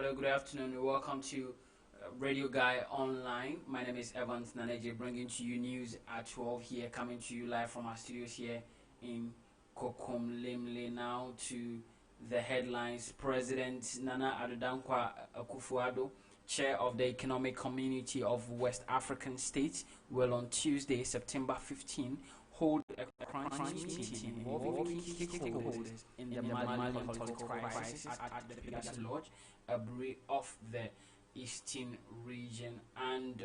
Hello, good afternoon. Welcome to Radio Guy Online. My name is Evans Naneje, bringing to you news at 12 here, coming to you live from our studios here in Kokom Limle. Now to the headlines. President Nana Addo Dankwa Akufo-Addo, chair of the Economic Community of West African States, will on Tuesday, September 15, hold a crunch meeting involving key stakeholders in the Mali political crisis at the Pegasus Lodge, a break of the Eastern region. And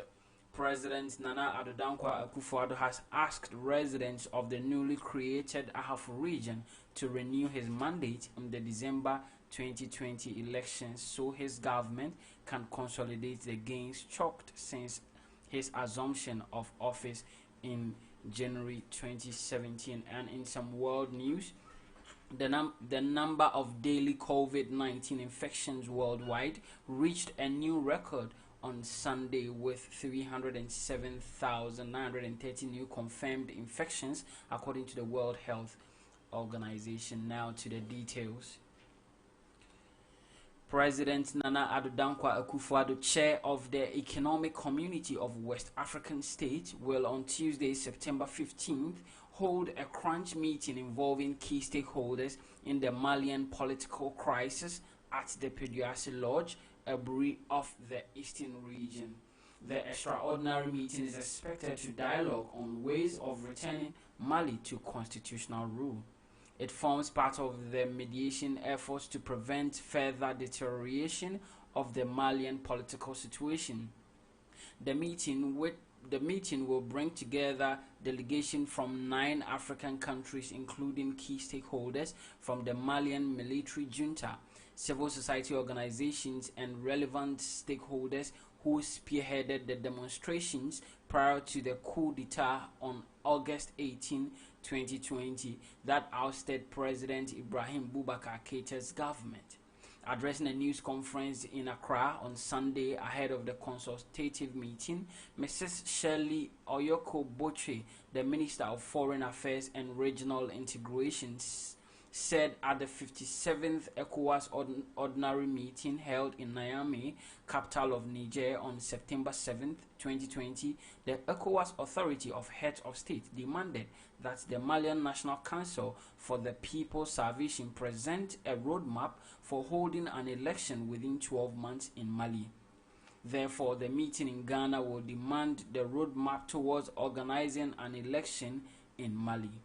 President Nana Addo Dankwa Akufo-Addo has asked residents of the newly created Ahafo region to renew his mandate in the December 2020 elections so his government can consolidate the gains chalked since his assumption of office in January 2017. And in some world news, the number of daily COVID-19 infections worldwide reached a new record on Sunday with 307,930 new confirmed infections according to the World Health Organization. Now to the details. President Nana Addo Dankwa Akufo-Addo, chair of the Economic Community of West African States, will on Tuesday, September 15th, hold a crunch meeting involving key stakeholders in the Malian political crisis at the Pegasus Lodge, a break of the Eastern region. The extraordinary meeting is expected to dialogue on ways of returning Mali to constitutional rule. It forms part of the mediation efforts to prevent further deterioration of the Malian political situation. The meeting will bring together delegation from 9 African countries, including key stakeholders from the Malian military junta, civil society organizations, and relevant stakeholders who spearheaded the demonstrations prior to the coup d'etat on August 18, 2020, that ousted President Ibrahim Boubacar Keita's government. Addressing a news conference in Accra on Sunday ahead of the consultative meeting, Mrs. Shirley Oyoko Boche, the Minister of Foreign Affairs and Regional Integration, said at the 57th ECOWAS Ordinary Meeting held in Niamey, capital of Niger, on September 7, 2020, the ECOWAS Authority of Heads of State demanded that the Malian National Council for the People's Salvation present a roadmap for holding an election within 12 months in Mali. Therefore, the meeting in Ghana will demand the roadmap towards organizing an election in Mali.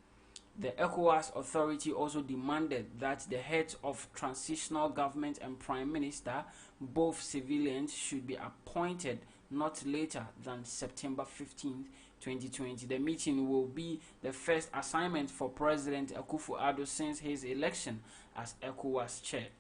The ECOWAS Authority also demanded that the heads of transitional government and prime minister, both civilians, should be appointed not later than September 15, 2020. The meeting will be the first assignment for President Akufo-Addo since his election as ECOWAS chair.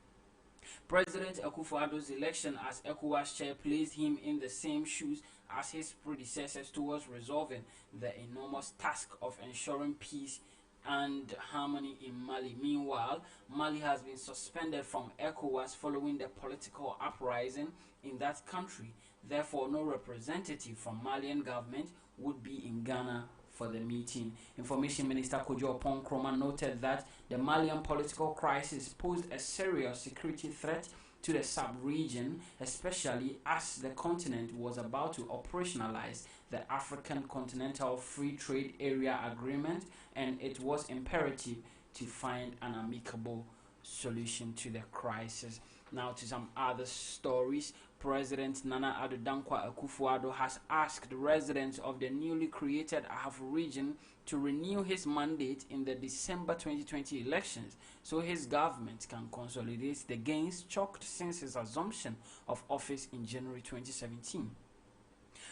President Akufo-Addo's election as ECOWAS chair placed him in the same shoes as his predecessors towards resolving the enormous task of ensuring peace and harmony in Mali. Meanwhile, Mali has been suspended from ECOWAS following the political uprising in that country. Therefore, no representative from Malian government would be in Ghana for the meeting. Information Minister Kojo Oppong-Nkrumah noted that the Malian political crisis posed a serious security threat to the sub-region, especially as the continent was about to operationalize the African Continental Free Trade Area Agreement, and it was imperative to find an amicable solution to the crisis. Now to some other stories. President Nana Addo Dankwa Akufo-Addo has asked residents of the newly created Ahafo region to renew his mandate in the December 2020 elections so his government can consolidate the gains chalked since his assumption of office in January 2017.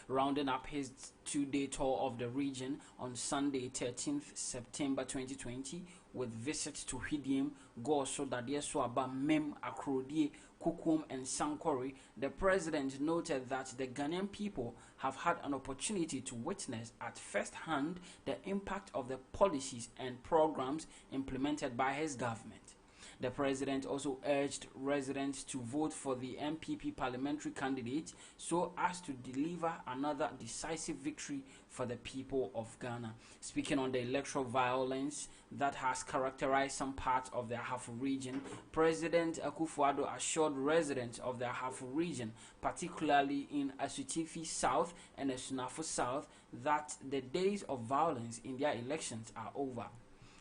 Rounding up his 2-day tour of the region on Sunday, 13th September 2020, with visits to Hidiem, Goso, Dadiesuaba, Mem, Akrodie, Kukum, and Sankore, the president noted that the Ghanaian people have had an opportunity to witness at first hand the impact of the policies and programs implemented by his government. The president also urged residents to vote for the MPP parliamentary candidate so as to deliver another decisive victory for the people of Ghana. Speaking on the electoral violence that has characterized some parts of the Ahafo region, President Akufo-Addo assured residents of the Ahafo region, particularly in Asutifi South and Asunafo South, that the days of violence in their elections are over.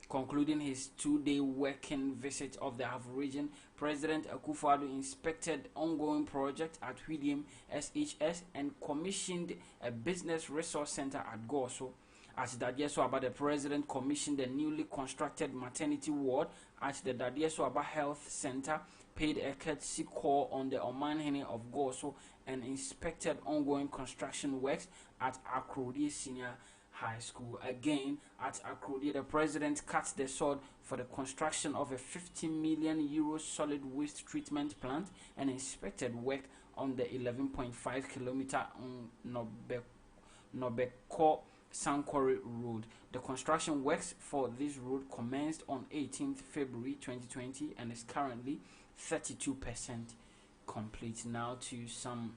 Concluding his two-day working visit of the Ahafo region, President Akufo-Addo inspected ongoing projects at Hwidiam SHS and commissioned a business resource center at Goso. At Dadieso Aba, the president commissioned a newly constructed maternity ward at the Dadieso Aba Health Center, paid a courtesy call on the Omanhene of Goso, and inspected ongoing construction works at Akrodi Senior High School. Again, at Akrodi, the president cut the sword for the construction of a 50 million euro solid waste treatment plant and inspected work on the 11.5 kilometer Nobeko Sankore Road. The construction works for this road commenced on 18th February 2020 and is currently 32% complete. Now to some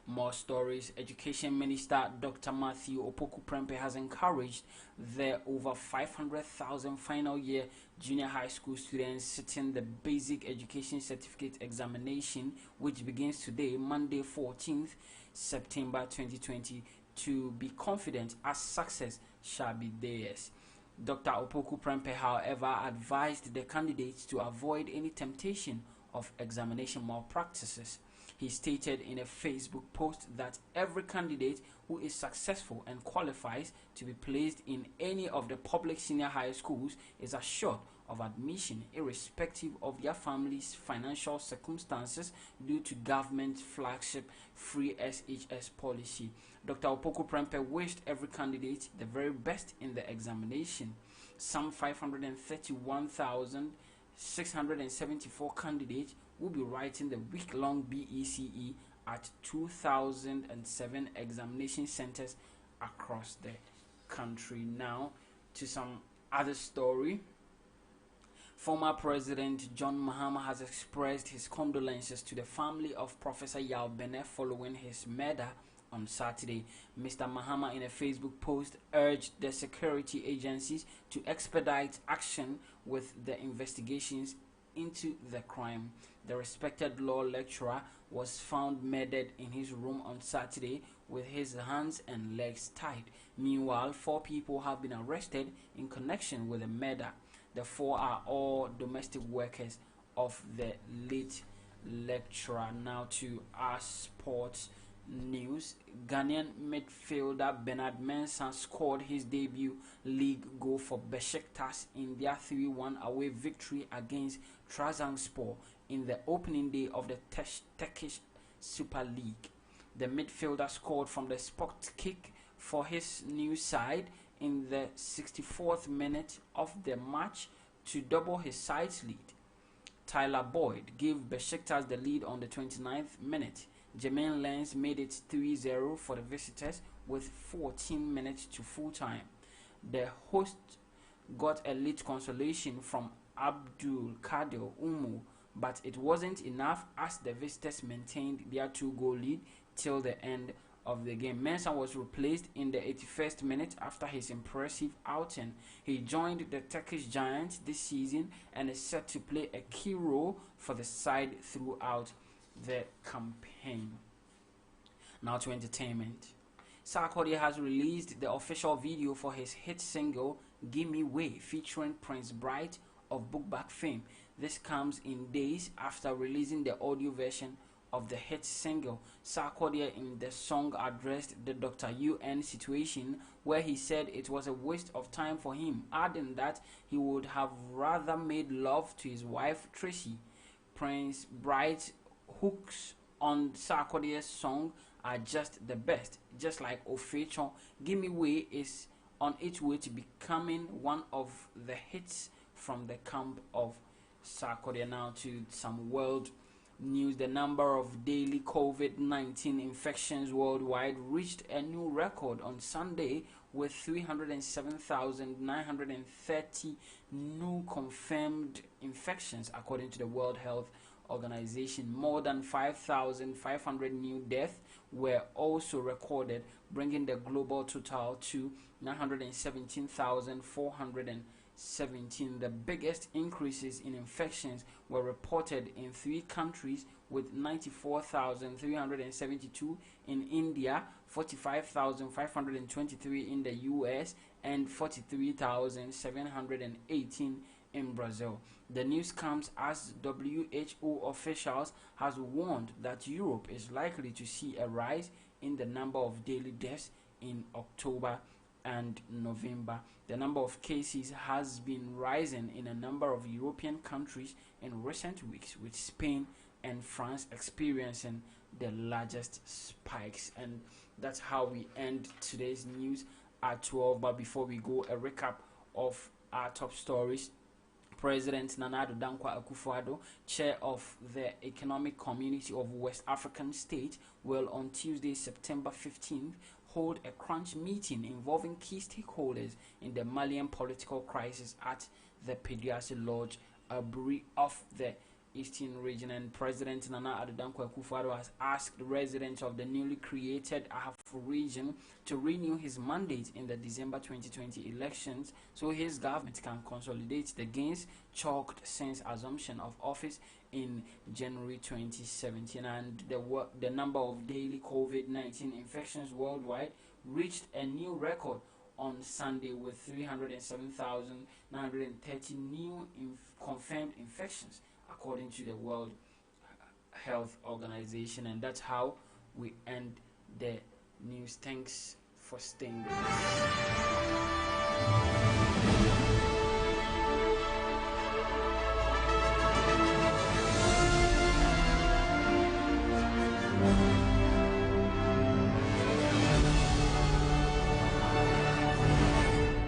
more stories. Education Minister Dr. Matthew Opoku Prempeh has encouraged the over 500,000 final year junior high school students sitting the Basic Education Certificate examination, which begins today, Monday 14th September 2020, to be confident as success shall be theirs. Dr. Opoku Prempeh, however, advised the candidates to avoid any temptation of examination malpractices. He stated in a Facebook post that every candidate who is successful and qualifies to be placed in any of the public senior high schools is assured of admission irrespective of their family's financial circumstances due to government flagship free SHS policy. Dr. Opoku Prempeh wished every candidate the very best in the examination. Some 531,674 candidates will be writing the week-long BECE at 2,007 examination centers across the country. Now to some other story. Former President John Mahama has expressed his condolences to the family of Professor Yao Bene following his murder on Saturday. Mr. Mahama, in a Facebook post, urged the security agencies to expedite action with the investigations into the crime. The respected law lecturer was found murdered in his room on Saturday with his hands and legs tied. Meanwhile, 4 people have been arrested in connection with the murder. The 4 are all domestic workers of the late lecturer. Now to our sports news. Ghanaian midfielder Bernard Mensah scored his debut league goal for Besiktas in their 3-1 away victory against Trabzonspor in the opening day of the Turkish Super League. The midfielder scored from the spot kick for his new side in the 64th minute of the match to double his side's lead. Tyler Boyd gave Besiktas the lead on the 29th minute. Jermaine Lens made it 3-0 for the visitors with 14 minutes to full time. The host got a late consolation from Abdul Kadir Umu, but it wasn't enough as the visitors maintained their 2-goal lead till the end of the game. Mensah was replaced in the 81st minute after his impressive outing. He joined the Turkish Giants this season and is set to play a key role for the side throughout the campaign. Now to entertainment. Sarkodie has released the official video for his hit single Gimme Way featuring Prince Bright of Bookbag fame. This comes in days after releasing the audio version of the hit single. Sarkodie in the song addressed the Dr. UN situation, where he said it was a waste of time for him, adding that he would have rather made love to his wife Tracy. Prince Bright's hooks on Sarkodie's song are just the best. Just like Ofechon, Gimme Way is on its way to becoming one of the hits from the camp of Sarkodie. Now to some world news, the number of daily COVID-19 infections worldwide reached a new record on Sunday with 307,930 new confirmed infections, according to the World Health Organization. More than 5,500 new deaths were also recorded, bringing the global total to 917,417. The biggest increases in infections were reported in 3 countries, with 94,372 in India, 45,523 in the US, and 43,718 in Brazil. The news comes as WHO officials has warned that Europe is likely to see a rise in the number of daily deaths in October and November. The number of cases has been rising in a number of European countries in recent weeks, with Spain and France experiencing the largest spikes. And that's how we end today's news at 12. But before we go, a recap of our top stories. President Nana Addo Dankwa Akufo-Addo, chair of the Economic Community of West African States, will on Tuesday, September 15th, hold a crunch meeting involving key stakeholders in the Malian political crisis at the Pediasi Lodge, Aburi of the Eastern region. And President Nana Addo Dankwa Akufo-Addo has asked the residents of the newly created Ahafo region to renew his mandate in the December 2020 elections so his government can consolidate the gains chalked since assumption of office in January 2017. And the number of daily COVID-19 infections worldwide reached a new record on Sunday with 307,930 new confirmed infections, according to the World Health Organization. And that's how we end the news. Thanks for staying with us.